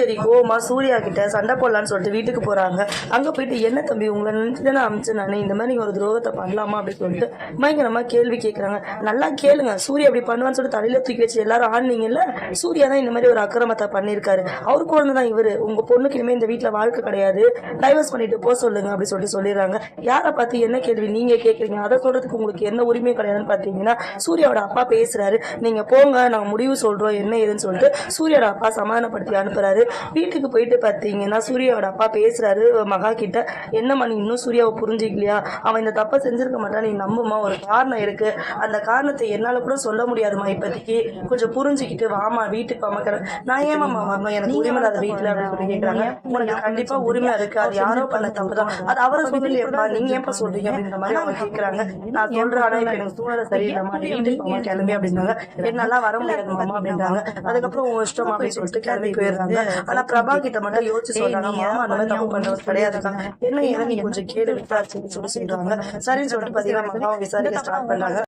சரி கோமா சூர்யா கிட்ட சண்டை போடலான்னு சொல்லிட்டு வீட்டுக்கு போறாங்க. அங்க போயிட்டு என்ன தம்பி உங்களை நினைச்சு தானே அமிச்சு நானே இந்த மாதிரி நீங்க ஒரு துரோகத்தை பண்ணலாமா அப்படின்னு சொல்லிட்டு பயங்கரமா கேள்வி கேட்கறாங்க. நல்லா கேளுங்க, சூர்யா அப்படி பண்ணுவான்னு சொல்லிட்டு தலையில தூக்கி வச்சு எல்லாரும் ஆடுனீங்கல்ல, சூர்யா தான் இந்த மாதிரி ஒரு அக்கிரமத்தை பண்ணியிருக்காரு. அவரு குழந்தை தான் இவரு, உங்க பொண்ணுக்கு இனிமே இந்த வீட்டுல வாழ்க்கை கிடையாது, டைவர்ஸ் பண்ணிட்டு போ சொல்லுங்க அப்படின்னு சொல்லிட்டு சொல்லிடுறாங்க. யாரை பார்த்து என்ன கேள்வி நீங்க கேட்கறீங்க, அதை சொல்றதுக்கு உங்களுக்கு என்ன உரிமை கிடையாதுன்னு பாத்தீங்கன்னா சூர்யாவோட அப்பா பேசுறாரு. நீங்க போங்க, நாங்க முடிவு சொல்றோம் என்ன ஏதுன்னு சொல்லிட்டு சூர்யாவோட அப்பா சமாதானப்படுத்தி அனுப்புறாரு. வீட்டுக்கு போயிட்டு பாத்தீங்கன்னா சூர்யாவோட அப்பா பேசுறாரு மகா கிட்ட. என்னம்மா நீ இன்னும் சூர்யாவை புரிஞ்சுக்கலையா, அவன் இந்த தப்பை செஞ்சிருக்க மாட்டான், நீ நம்புமா, ஒரு காரணம் இருக்கு, அந்த காரணத்தை என்னால கூட சொல்ல முடியாதுமா, இப்போதைக்கு கொஞ்சம் புரிஞ்சுக்கிட்டு வாமா வீட்டுக்கு வாமா. நான் ஏமா வரணும், எனக்கு உரிமை இல்லாத வீட்டுல அப்படின்னு சொல்லி கேட்கறாங்க. உனக்கு கண்டிப்பா உரிமை இருக்கு, அது யாரோ பண்ண தப்பு தான், அது அவரை சொல்லலையப்பா, நீங்க ஏப்பா சொல்றீங்க அப்படின்ற மாதிரி அவங்க கேட்கறாங்க. நான் சொல்றேன், ஆனா இப்ப எனக்கு சூழ்நிலை சரியில்லைமா, வீட்டுக்கு வாமா கிளம்பி அப்படின்னாங்க. என்னால வர முடியாது மாமா அப்படின்றாங்க. அதுக்கப்புறம் உங்க இஷ்டமா அப்படின்னு சொல்லிட்டு கிளம்பி போயிடுறாங்க. ஆனா பிரபா கிட்ட மட்டும் யோசிச்சு சொல்றாங்க, மாமா அந்த மாதிரி தப்பு பண்றது கிடையாதுதான், என்ன ஏன்னா நீ கொஞ்சம் கேடு விட்டாச்சு சொல்லி சொல்றாங்க. சரின்னு சொல்லிட்டு பாத்தீங்கன்னா மாமாவை விசாரிக்க ஸ்டார்ட் பண்ணாங்க.